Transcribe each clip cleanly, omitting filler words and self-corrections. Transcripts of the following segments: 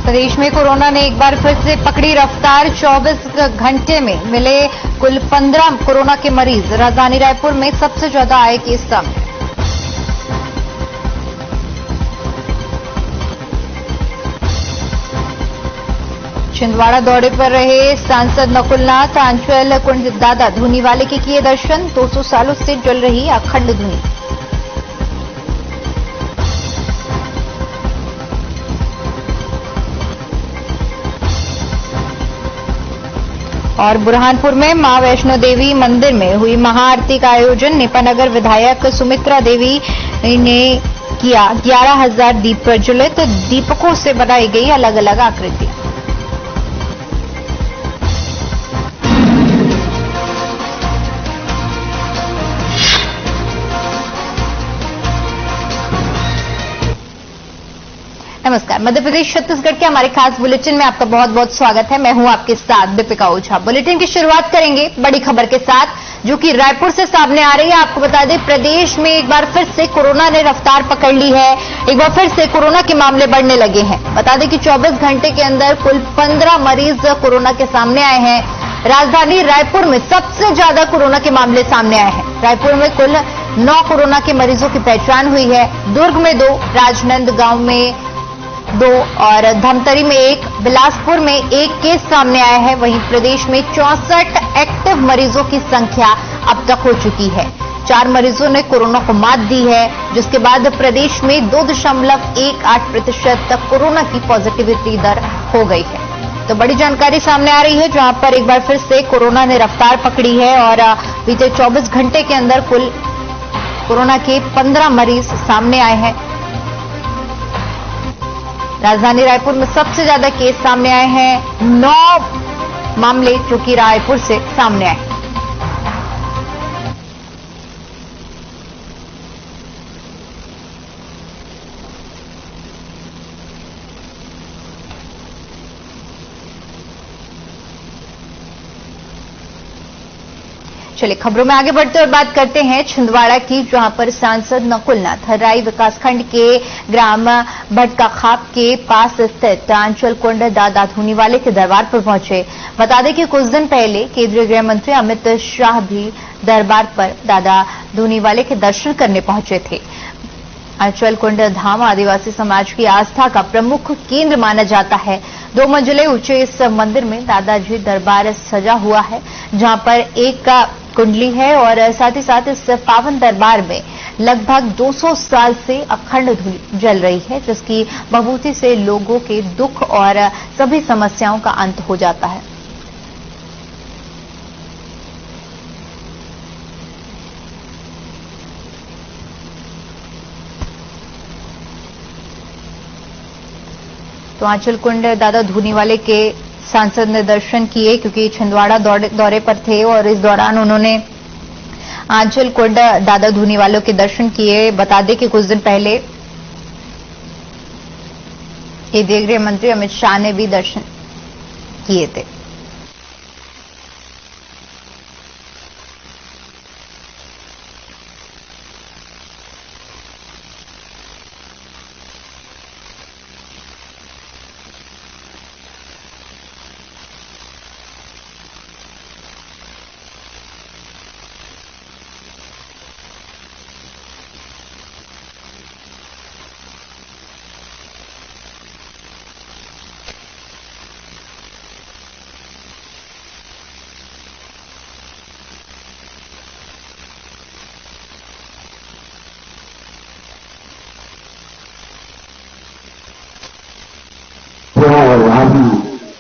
प्रदेश में कोरोना ने एक बार फिर से पकड़ी रफ्तार। 24 घंटे में मिले कुल 15 कोरोना के मरीज। राजधानी रायपुर में सबसे ज्यादा आए केस सामने। छिंदवाड़ा दौरे पर रहे सांसद नकुलनाथ। आंचल कुंड दादा धूनीवाले के किए दर्शन। 200 सालों से जल रही अखंड धुनी। और बुरहानपुर में मां वैष्णो देवी मंदिर में हुई महाआरती का आयोजन। नेपानगर विधायक सुमित्रा देवी ने किया 11,000 दीप प्रज्वलित। दीपकों से बनाई गई अलग अलग आकृति। नमस्कार, मध्य प्रदेश छत्तीसगढ़ के हमारे खास बुलेटिन में आपका बहुत बहुत स्वागत है। मैं हूं आपके साथ दीपिका ओझा। बुलेटिन की शुरुआत करेंगे बड़ी खबर के साथ, जो कि रायपुर से सामने आ रही है। आपको बता दें, प्रदेश में एक बार फिर से कोरोना ने रफ्तार पकड़ ली है। एक बार फिर से कोरोना के मामले बढ़ने लगे हैं। बता दें कि 24 घंटे के अंदर कुल 15 मरीज कोरोना के सामने आए हैं। राजधानी रायपुर में सबसे ज्यादा कोरोना के मामले सामने आए हैं। रायपुर में कुल 9 कोरोना के मरीजों की पहचान हुई है। दुर्ग में 2, राजनांदगांव में 2 और धमतरी में 1, बिलासपुर में 1 केस सामने आया है। वहीं प्रदेश में 64 एक्टिव मरीजों की संख्या अब तक हो चुकी है। 4 मरीजों ने कोरोना को मात दी है, जिसके बाद प्रदेश में 2.18% तक कोरोना की पॉजिटिविटी दर हो गई है। तो बड़ी जानकारी सामने आ रही है, जहां पर एक बार फिर से कोरोना ने रफ्तार पकड़ी है और बीते 24 घंटे के अंदर कुल कोरोना के 15 मरीज सामने आए हैं। राजधानी रायपुर में सबसे ज्यादा केस सामने आए हैं। 9 मामले जो कि रायपुर से सामने आए। चलिए खबरों में आगे बढ़ते और बात करते हैं छिंदवाड़ा की, जहां पर सांसद नकुलनाथ हर्राई विकासखंड के ग्राम भटका खाप के पास स्थित आंचल कुंड दादा धूनीवाले के दरबार पर पहुंचे। बता दें कि कुछ दिन पहले केंद्रीय गृह मंत्री अमित शाह भी दरबार पर दादा धूनीवाले के दर्शन करने पहुंचे थे। आंचल कुंड धाम आदिवासी समाज की आस्था का प्रमुख केंद्र माना जाता है। 2 मंजिले ऊंचे इस मंदिर में दादाजी दरबार सजा हुआ है, जहां पर एक कुंडली है और साथ ही साथ इस पावन दरबार में लगभग 200 साल से अखंड धूनी जल रही है, जिसकी बभूति से लोगों के दुख और सभी समस्याओं का अंत हो जाता है। तो आंचल कुंड दादा धूनीवाले के सांसद ने दर्शन किए, क्योंकि छिंदवाड़ा दौरे पर थे और इस दौरान उन्होंने आंचल कुंड दादा धूनीवाले के दर्शन किए। बता दें कि कुछ दिन पहले केंद्रीय गृह मंत्री अमित शाह ने भी दर्शन किए थे।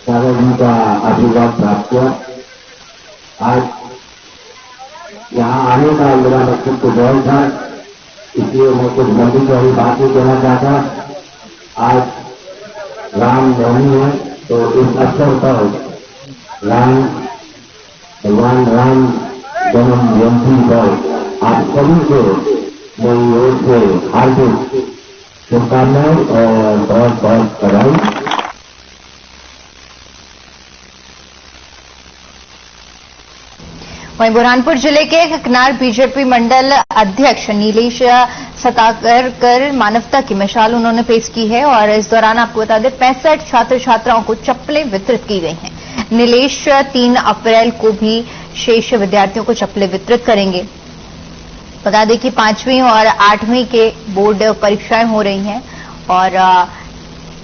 दादाजी का आशीर्वाद प्राप्त किया। आज यहाँ आने का मेरा मकसद तो बहुत था, इसलिए मैं कुछ लंबी चौड़ी बात नहीं कहना चाहता। आज राम नवमी है, तो इस अवसर पर भगवान राम जन्म जयंती पर आप सभी को मेरी ओर से हार्दिक शुभकामनाएं और बहुत बहुत बधाई। वहीं बुरहानपुर जिले के ककनार बीजेपी मंडल अध्यक्ष नीलेश सताकर मानवता की मिसाल उन्होंने पेश की है और इस दौरान आपको बता दें 65 छात्र छात्राओं को चप्पलें वितरित की गई हैं। नीलेश 3 अप्रैल को भी शेष विद्यार्थियों को चप्पलें वितरित करेंगे। बता दें कि 5वीं और 8वीं के बोर्ड परीक्षाएं हो रही हैं और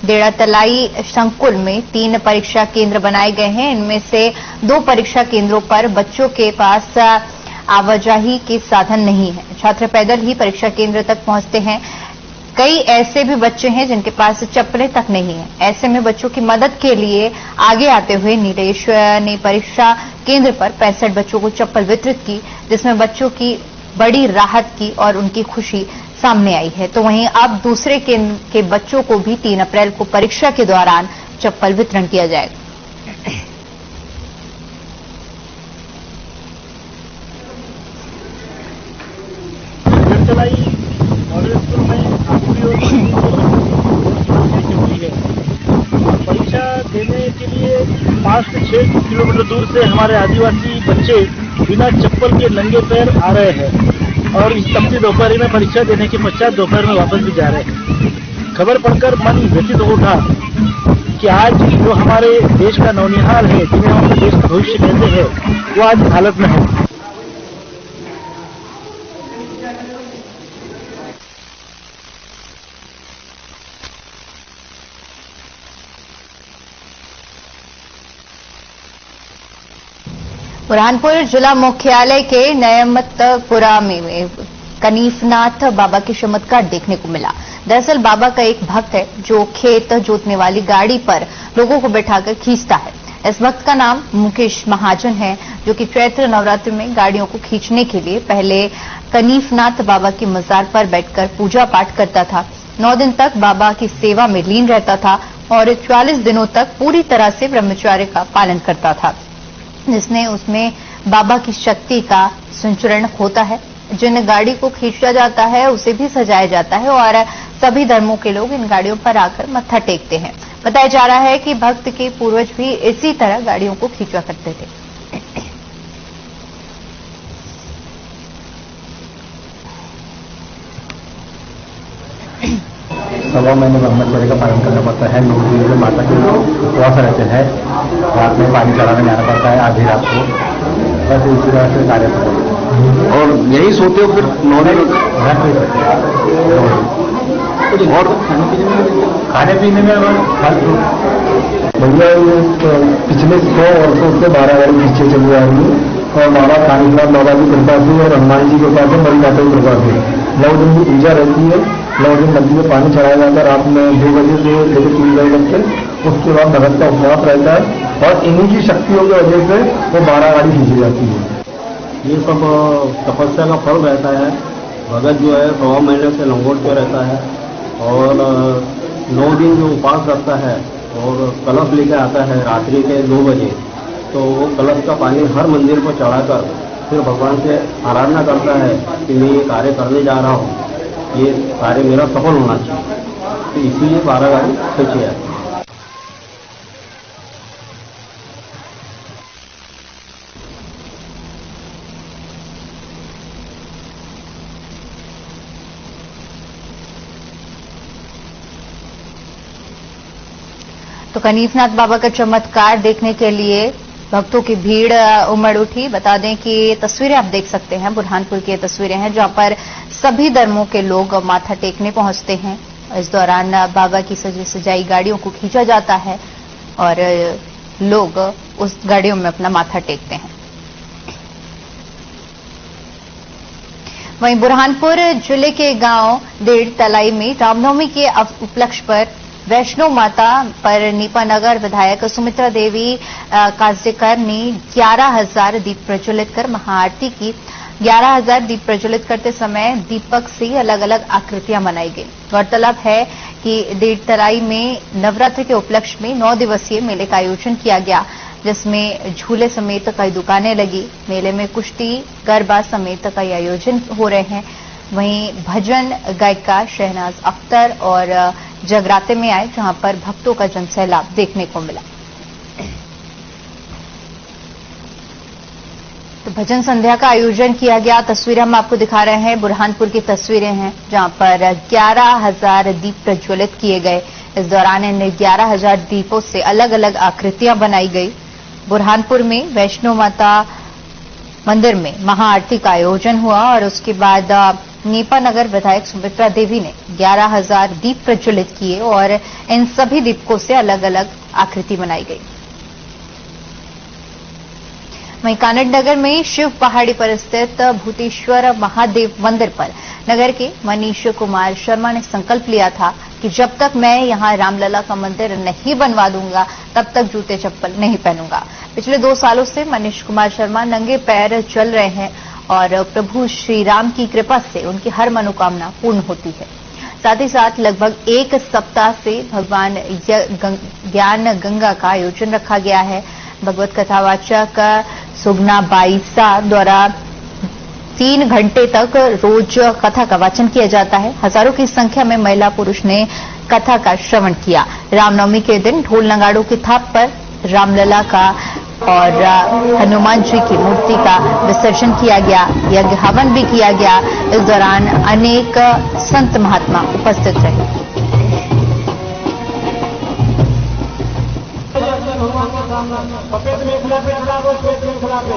डेड़ा तलाई संकुल में 3 परीक्षा केंद्र बनाए गए हैं। इनमें से 2 परीक्षा केंद्रों पर बच्चों के पास आवाजाही के साधन नहीं है। छात्र पैदल ही परीक्षा केंद्र तक पहुंचते हैं। कई ऐसे भी बच्चे हैं जिनके पास चप्पलें तक नहीं है। ऐसे में बच्चों की मदद के लिए आगे आते हुए नीलेश ने परीक्षा केंद्र पर 65 बच्चों को चप्पल वितरित की, जिसमें बच्चों की बड़ी राहत की और उनकी खुशी सामने आई है। तो वहीं अब दूसरे केंद्र के बच्चों को भी 3 अप्रैल को परीक्षा के दौरान चप्पल वितरण किया जाएगा। परीक्षा देने के लिए 5 से 6 किलोमीटर दूर से हमारे आदिवासी बच्चे बिना चप्पल के नंगे पैर आ रहे हैं और इस तपती दोपहर में परीक्षा देने के पश्चात दोपहर में वापस भी जा रहे हैं। खबर पढ़कर मन व्यथित हो उठा कि आज जो हमारे देश का नौनिहाल है, जिन्हें हम अपने देश का भविष्य कहते हैं, वो आज हालत में है। बुरहानपुर जिला मुख्यालय के नयमतपुरा में कनीफनाथ बाबा की चमत्कार देखने को मिला। दरअसल बाबा का एक भक्त है जो खेत जोतने वाली गाड़ी पर लोगों को बैठाकर खींचता है। इस भक्त का नाम मुकेश महाजन है, जो कि चैत्र नवरात्र में गाड़ियों को खींचने के लिए पहले कनीफनाथ बाबा की मजार पर बैठकर पूजा पाठ करता था। 9 दिन तक बाबा की सेवा में लीन रहता था और 40 दिनों तक पूरी तरह से ब्रह्मचर्य का पालन करता था, जिसने उसमें बाबा की शक्ति का संचरण होता है। जिन गाड़ी को खींचा जाता है उसे भी सजाया जाता है और सभी धर्मों के लोग इन गाड़ियों पर आकर मत्था टेकते हैं। बताया जा रहा है कि भक्त के पूर्वज भी इसी तरह गाड़ियों को खींचा करते थे। सवा महीने ब्रह्मचर्य का पालन करना पड़ता है। 9 दिन में माता के उपवास रहते हैं। रात में पानी चढ़ाने जाना पड़ता है आधी रात को। बस इसी तरह से कार्य करते हैं। और यही सोते हो फिर 9 दिन? और खाने पीने में भैया पिछले 100 वर्षों से 12 गाड़ी पीछे चली आ रही है और बाबा कालीनाथ बाबा की कृपा से और हनुमान जी की कृपा से, बड़ी माता की कृपा से 9 दिन की पूजा रहती है। 9 दिन नदी में पानी चढ़ाया जाता है रात में 2 बजे से लेकर 3 बजे तक के। उसके बाद भगत का उपवास रहता है और इन्हीं की शक्तियों की वजह से वो 12 गाड़ी खींची जाती है। ये सब तपस्या का फल रहता है। भगत जो है 1.5 महीने से लंगोट पे रहता है और 9 दिन जो उपवास रखता है और कलश लेकर आता है रात्रि के 2 बजे। तो वो कलश का पानी हर मंदिर को चढ़ाकर फिर भगवान से आराधना करता है कि मैं ये कार्य करने जा रहा हूँ, ये कार्य मेरा सफल होना चाहिए। तो इसीलिए 12 गाड़ी खींची जाती है। तो कनीफनाथ बाबा का चमत्कार देखने के लिए भक्तों की भीड़ उमड़ उठी। बता दें कि ये तस्वीरें आप देख सकते हैं, बुरहानपुर की ये तस्वीरें हैं जहां पर सभी धर्मों के लोग माथा टेकने पहुंचते हैं। इस दौरान बाबा की सजाई गाड़ियों को खींचा जाता है और लोग उस गाड़ियों में अपना माथा टेकते हैं। वहीं बुरहानपुर जिले के गांव डेढ़ तलाई में रामनवमी के उपलक्ष्य पर वैष्णो माता पर नीपानगर विधायक सुमित्रा देवी काजडेकर ने 11,000 दीप प्रज्वलित कर महाआरती की। 11,000 दीप प्रज्वलित करते समय दीपक से अलग अलग आकृतियां बनाई गई। गौरतलब है कि डेढ़ तलाई में नवरात्र के उपलक्ष्य में 9 दिवसीय मेले का आयोजन किया गया, जिसमें झूले समेत कई दुकानें लगी। मेले में कुश्ती, गरबा समेत कई आयोजन हो रहे हैं। वहीं भजन गायिका शहनाज अख्तर और जगराते में आए, जहां पर भक्तों का जनसैलाब देखने को मिला। तो भजन संध्या का आयोजन किया गया। तस्वीरें हम आपको दिखा रहे हैं, बुरहानपुर की तस्वीरें हैं जहां पर 11,000 दीप प्रज्वलित किए गए। इस दौरान इन 11,000 दीपों से अलग अलग आकृतियां बनाई गई। बुरहानपुर में वैष्णो माता मंदिर में महाआरती का आयोजन हुआ और उसके बाद नीपा नगर विधायक सुमित्रा देवी ने 11,000 दीप प्रज्वलित किए और इन सभी दीपकों से अलग अलग आकृति बनाई गई। वहीं कानड़ नगर में शिव पहाड़ी पर स्थित भूतेश्वर महादेव मंदिर पर नगर के मनीष कुमार शर्मा ने संकल्प लिया था कि जब तक मैं यहां रामलला का मंदिर नहीं बनवा दूंगा तब तक जूते चप्पल नहीं पहनूंगा। पिछले 2 सालों से मनीष कुमार शर्मा नंगे पैर चल रहे हैं और प्रभु श्री राम की कृपा से उनकी हर मनोकामना पूर्ण होती है। साथ ही साथ लगभग 1 सप्ताह से भगवान ज्ञान गंगा का आयोजन रखा गया है। भगवत कथावाचक सुगना बाईसा द्वारा 3 घंटे तक रोज कथा का वाचन किया जाता है। हजारों की संख्या में महिला पुरुष ने कथा का श्रवण किया। रामनवमी के दिन ढोल नगाड़ों की थाप पर रामलला का और हनुमान जी की मूर्ति का विसर्जन किया गया। यज्ञ हवन भी किया गया। इस दौरान अनेक संत महात्मा उपस्थित रहे। सफेद मेखला पे खड़ा हो, श्वेत मेखला पे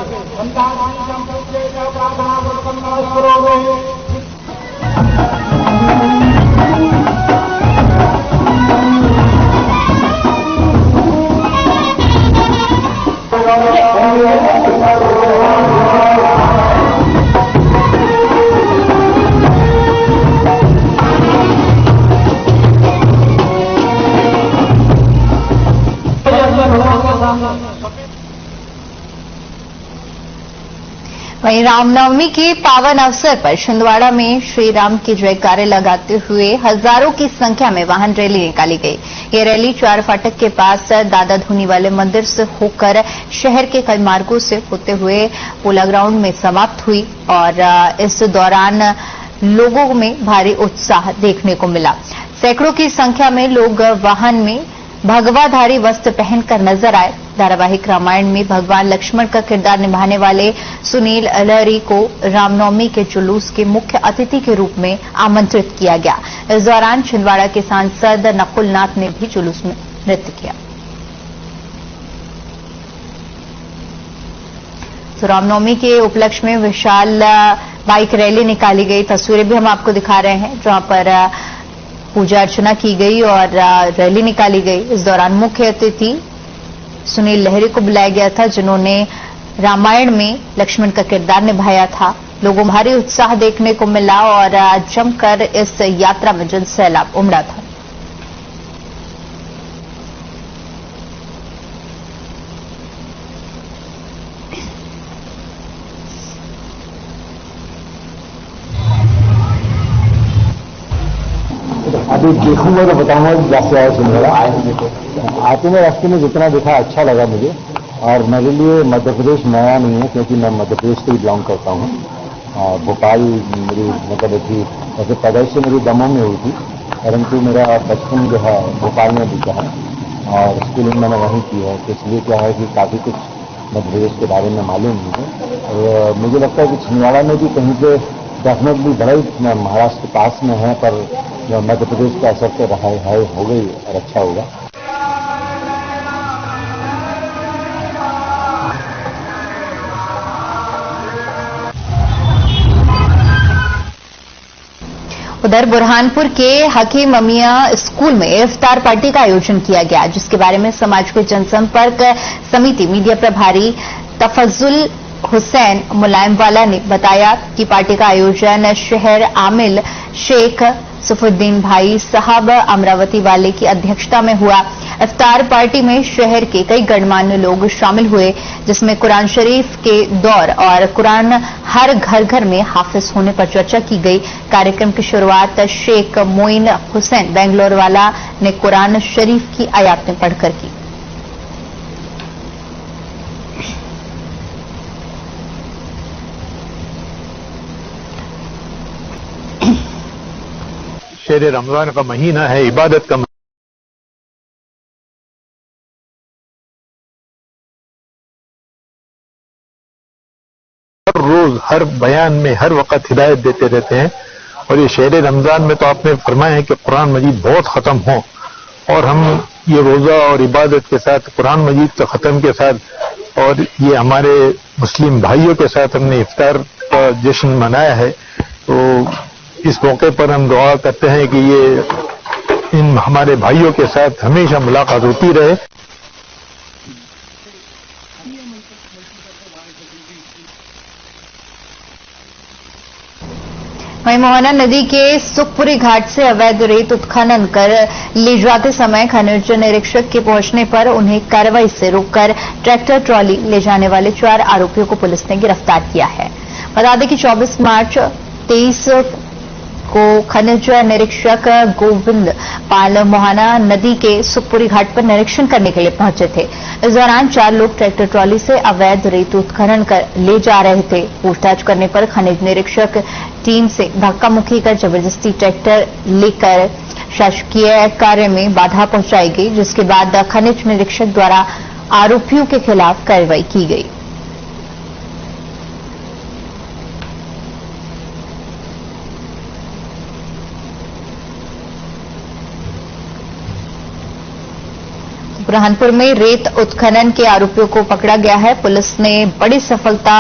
वहीं रामनवमी के पावन अवसर पर छिंदवाड़ा में श्री राम के जयकारे लगाते हुए हजारों की संख्या में वाहन रैली निकाली गई। ये रैली 4 फाटक के पास दादा धूनी वाले मंदिर से होकर शहर के कई मार्गों से होते हुए पोला ग्राउंड में समाप्त हुई और इस दौरान लोगों में भारी उत्साह देखने को मिला। सैकड़ों की संख्या में लोग वाहन में भगवाधारी वस्त्र पहनकर नजर आए। धारावाहिक रामायण में भगवान लक्ष्मण का किरदार निभाने वाले सुनील अलहरी को रामनवमी के जुलूस के मुख्य अतिथि के रूप में आमंत्रित किया गया। इस दौरान छिंदवाड़ा के सांसद नकुल नाथ ने भी जुलूस में नृत्य किया। तो रामनवमी के उपलक्ष्य में विशाल बाइक रैली निकाली गई। तस्वीरें भी हम आपको दिखा रहे हैं जहां पर पूजा अर्चना की गई और रैली निकाली गई। इस दौरान मुख्य अतिथि सुनील लहरी को बुलाया गया था जिन्होंने रामायण में लक्ष्मण का किरदार निभाया था। लोगों में भारी उत्साह देखने को मिला और जमकर इस यात्रा में जन सैलाब उमड़ा था। अभी देखूंगा तो बताऊंगा जैसे आया सुनेगा। आते में रास्ते में जितना देखा अच्छा लगा मुझे। और मेरे लिए मध्य प्रदेश नया नहीं है क्योंकि मैं मध्य प्रदेश से ही बिलोंग करता हूँ। भोपाल मेरी मतलब थी, वैसे पैदाइश से मेरी दमोह में हुई थी, परंतु मेरा बचपन जो है भोपाल में बीता है और स्कूलिंग मैंने वहीं की है। तो इसलिए क्या है कि काफ़ी कुछ मध्य प्रदेश के बारे में मालूम मुझे। और मुझे लगता है कि छिंदवाड़ा में भी कहीं पे डेफिनेटली बड़ा ही महाराष्ट्र के पास में है, पर मध्य प्रदेश का असर तो रहा है, हो गई और अच्छा होगा। उधर बुरहानपुर के हकीम अमिया स्कूल में इफ्तार पार्टी का आयोजन किया गया, जिसके बारे में समाज के जनसंपर्क समिति मीडिया प्रभारी तफजुल हुसैन मुलायमवाला ने बताया कि पार्टी का आयोजन शहर आमिल शेख सफुद्दीन भाई साहब अमरावती वाले की अध्यक्षता में हुआ। इफ्तार पार्टी में शहर के कई गणमान्य लोग शामिल हुए, जिसमें कुरान शरीफ के दौर और कुरान हर घर घर में हाफिज होने पर चर्चा की गई। कार्यक्रम की शुरुआत शेख मोइन हुसैन बेंगलोर वाला ने कुरान शरीफ की आयातें पढ़कर की। शेर रमजान का महीना है, इबादत का और हर बयान में हर वक्त हिदायत देते रहते हैं। और ये शहर रमजान में तो आपने फरमाया है कि कुरान मजीद बहुत ख़त्म हो, और हम ये रोज़ा और इबादत के साथ कुरान मजीद के ख़त्म के साथ और ये हमारे मुस्लिम भाइयों के साथ हमने इफ्तार का जश्न मनाया है। तो इस मौके पर हम दुआ करते हैं कि ये इन हमारे भाइयों के साथ हमेशा मुलाकात होती रहे। वहीं मोहना नदी के सुखपुरी घाट से अवैध रेत उत्खनन कर ले जाते समय खनिज निरीक्षक के पहुंचने पर उन्हें कार्रवाई से रोककर ट्रैक्टर ट्रॉली ले जाने वाले 4 आरोपियों को पुलिस ने गिरफ्तार किया है। बता दें कि 24 मार्च 23 को खनिज निरीक्षक गोविंद पाल मोहना नदी के सुखपुरी घाट पर निरीक्षण करने के लिए पहुंचे थे। इस दौरान 4 लोग ट्रैक्टर ट्रॉली से अवैध रेत उत्खनन कर ले जा रहे थे। पूछताछ करने पर खनिज निरीक्षक टीम से धक्का मुक्की कर जबरदस्ती ट्रैक्टर लेकर शासकीय कार्य में बाधा पहुंचाई गई, जिसके बाद खनिज निरीक्षक द्वारा आरोपियों के खिलाफ कार्रवाई की गई। बुरहानपुर में रेत उत्खनन के आरोपियों को पकड़ा गया है। पुलिस ने बड़ी सफलता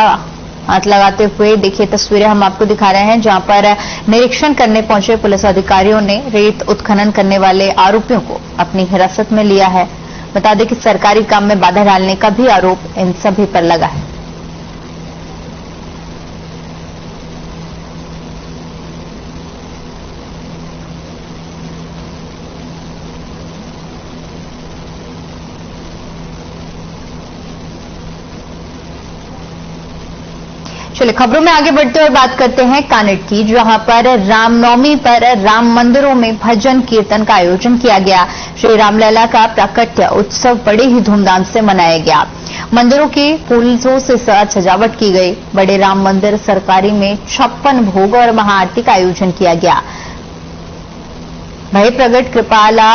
हाथ लगाते हुए देखिए तस्वीरें हम आपको दिखा रहे हैं, जहां पर निरीक्षण करने पहुंचे पुलिस अधिकारियों ने रेत उत्खनन करने वाले आरोपियों को अपनी हिरासत में लिया है। बता दें कि सरकारी काम में बाधा डालने का भी आरोप इन सभी पर लगा है। चलिए खबरों में आगे बढ़ते हुए बात करते हैं कानड़ की, जहां पर रामनवमी पर राम मंदिरों में भजन कीर्तन का आयोजन किया गया। श्री रामलला का प्राकट्य उत्सव बड़े ही धूमधाम से मनाया गया। मंदिरों के फूलों से सजावट की गई। बड़े राम मंदिर सरकारी में 56 भोग और महाआरती का आयोजन किया गया। भय प्रगट कृपाला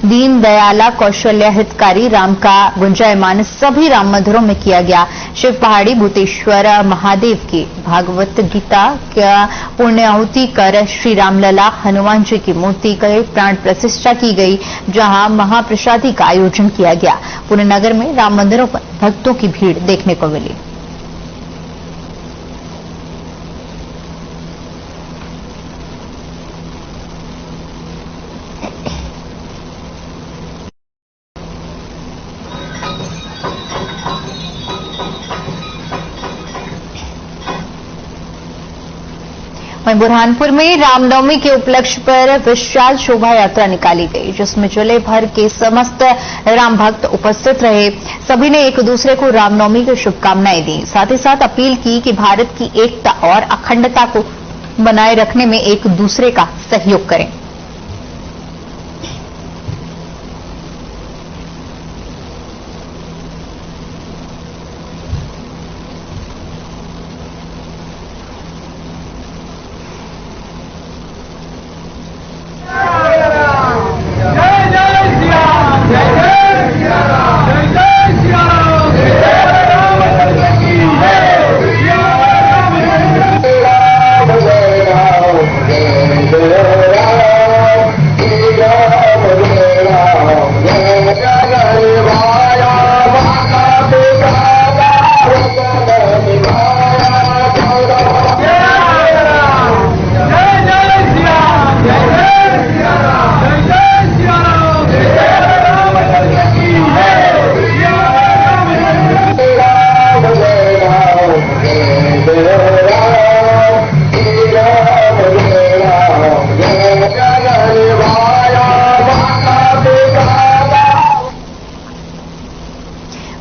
दीन दयाला कौशल्या हितकारी राम का गुंजायमान सभी राम मंदिरों में किया गया। शिव पहाड़ी भूतेश्वर महादेव की भागवत गीता का पुण्याहुति कर श्री रामलला हनुमान जी की मूर्ति का प्राण प्रतिष्ठा की गई, जहां महाप्रसादी का आयोजन किया गया। पूरे नगर में राम मंदिरों पर भक्तों की भीड़ देखने को मिली। वहीं बुरहानपुर में रामनवमी के उपलक्ष्य पर विशाल शोभा यात्रा निकाली गई, जिसमें जिले भर के समस्त राम भक्त उपस्थित रहे। सभी ने एक दूसरे को रामनवमी की शुभकामनाएं दी। साथ ही साथ अपील की कि भारत की एकता और अखंडता को बनाए रखने में एक दूसरे का सहयोग करें।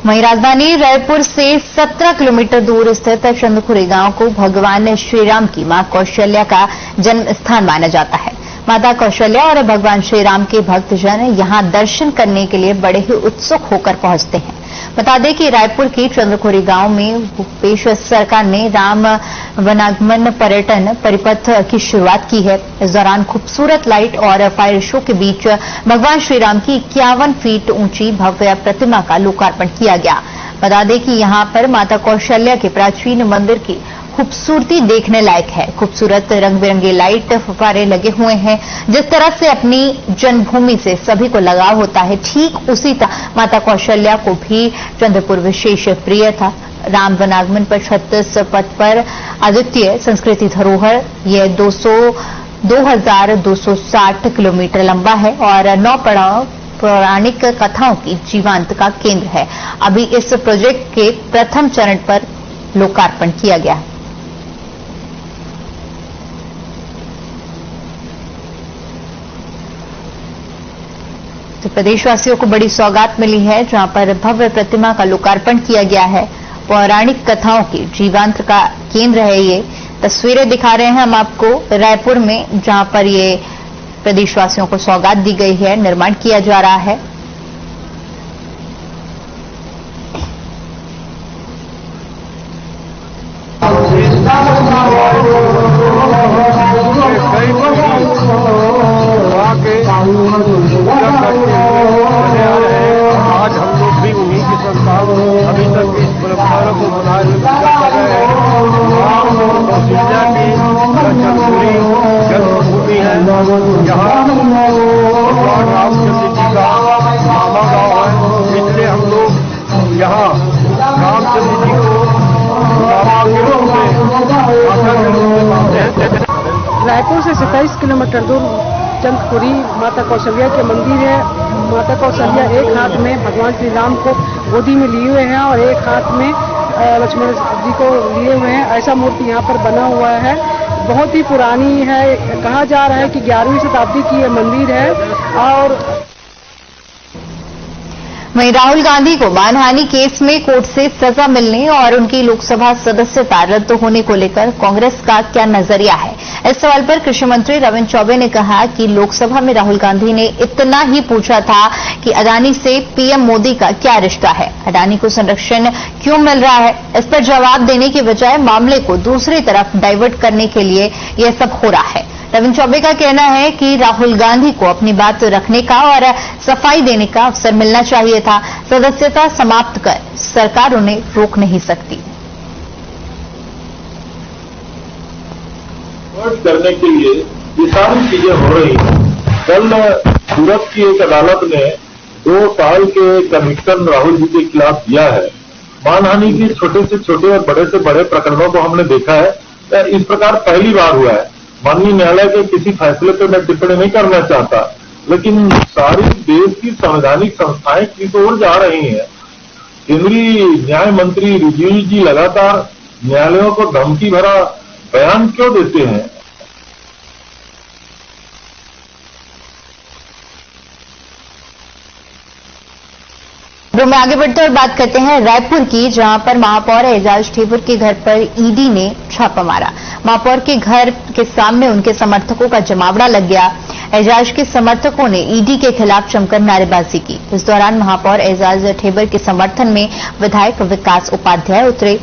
वहीं राजधानी रायपुर से 17 किलोमीटर दूर स्थित चंद्रपुरी गांव को भगवान श्रीराम की मां कौशल्या का जन्म स्थान माना जाता है। माता कौशल्या और भगवान श्रीराम के भक्तजन यहां दर्शन करने के लिए बड़े ही उत्सुक होकर पहुंचते हैं। बता दें कि रायपुर के चंद्रपुरी गांव में भूपेश सरकार ने राम वनागमन पर्यटन परिपथ की शुरुआत की है। इस दौरान खूबसूरत लाइट और फायर शो के बीच भगवान श्रीराम की 51 फीट ऊंची भव्य प्रतिमा का लोकार्पण किया गया। बता दें कि यहां पर माता कौशल्या के प्राचीन मंदिर की खूबसूरती देखने लायक है। खूबसूरत रंग बिरंगे लाइट फव्वारे लगे हुए हैं। जिस तरह से अपनी जन्मभूमि से सभी को लगाव होता है, ठीक उसी तरह माता कौशल्या को भी चंद्रपुर विशेष प्रिय था। राम वनागमन पर 36 पथ पर अद्वितीय संस्कृति धरोहर यह 2260 किलोमीटर लंबा है और 9 पड़ाव पौराणिक कथाओं की जीवांत का केंद्र है। अभी इस प्रोजेक्ट के प्रथम चरण पर लोकार्पण किया गया है। तो प्रदेशवासियों को बड़ी सौगात मिली है, जहां पर भव्य प्रतिमा का लोकार्पण किया गया है। पौराणिक कथाओं की जीवांत का केंद्र है। ये तस्वीरें दिखा रहे हैं हम आपको रायपुर में, जहां पर ये प्रदेशवासियों को सौगात दी गई है, निर्माण किया जा रहा है। आज हम लोग भी उन्हीं की संतान अभी तक इस परंपरा को बनाए कर रहे हैं। कौशल्या की जन्मभूमि है, यहाँ भगवान रामचंद्र जी का मामा गांव है, इसलिए हम लोग यहाँ रामचंद्र जी को मामा के रूप में माता के रूप में मानते हैं। रायपुर से 27 किलोमीटर दूर चंद्रपुरी माता कौशल्या के मंदिर है। माता कौशल्या एक हाथ में भगवान श्री राम को गोदी में लिए हुए हैं और एक हाथ में लक्ष्मण जी को लिए हुए हैं। ऐसा मूर्ति यहाँ पर बना हुआ है, बहुत ही पुरानी है। कहा जा रहा है कि 11वीं शताब्दी की यह मंदिर है। और वहीं राहुल गांधी को मानहानि केस में कोर्ट से सजा मिलने और उनकी लोकसभा सदस्यता रद्द होने को लेकर कांग्रेस का क्या नजरिया है? इस सवाल पर कृषि मंत्री रविंद्र चौबे ने कहा कि लोकसभा में राहुल गांधी ने इतना ही पूछा था कि अडानी से पीएम मोदी का क्या रिश्ता है, अडानी को संरक्षण क्यों मिल रहा है। इस पर जवाब देने की बजाय मामले को दूसरी तरफ डाइवर्ट करने के लिए यह सब हो रहा है। रविंद्र चौबे का कहना है कि राहुल गांधी को अपनी बात रखने का और सफाई देने का अवसर मिलना चाहिए था। सदस्यता समाप्त कर सरकार उन्हें रोक नहीं सकती। करने के लिए ये सारी चीजें हो रही हैं। कल सूरत की एक अदालत ने 2 साल के कन्विक्शन राहुल जी के खिलाफ दिया है। मानहानि के छोटे से छोटे और बड़े से बड़े प्रकरणों को हमने देखा है। इस प्रकार पहली बार हुआ है। माननीय न्यायालय के किसी फैसले पर मैं टिप्पणी नहीं करना चाहता, लेकिन सारी देश की संवैधानिक संस्थाएं किस ओर जा रही हैं। केंद्रीय न्याय मंत्री रिजिजू जी लगातार न्यायालयों को धमकी भरा बयान क्यों देते हैं? में आगे बढ़ते और बात करते हैं रायपुर की, जहां पर महापौर एजाज ठेबर के घर पर ईडी ने छापा मारा। महापौर के घर के सामने उनके समर्थकों का जमावड़ा लग गया। एजाज के समर्थकों ने ईडी के खिलाफ जमकर नारेबाजी की। इस दौरान महापौर एजाज ठेबर के समर्थन में विधायक विकास उपाध्याय उतरे।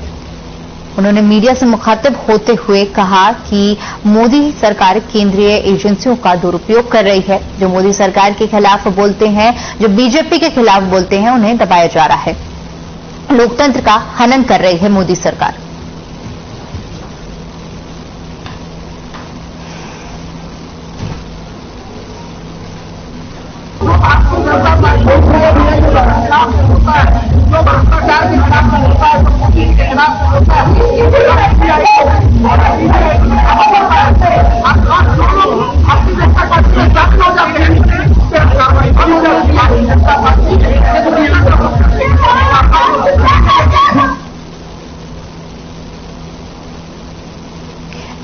उन्होंने मीडिया से मुखातिब होते हुए कहा कि मोदी सरकार केंद्रीय एजेंसियों का दुरुपयोग कर रही है। जो मोदी सरकार के खिलाफ बोलते हैं, जो बीजेपी के खिलाफ बोलते हैं, उन्हें दबाया जा रहा है। लोकतंत्र का हनन कर रही है मोदी सरकार।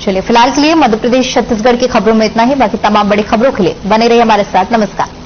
चलिए, फिलहाल के लिए मध्य प्रदेश छत्तीसगढ़ की खबरों में इतना ही। बाकी तमाम बड़ी खबरों के लिए बने रहिए हमारे साथ। नमस्कार।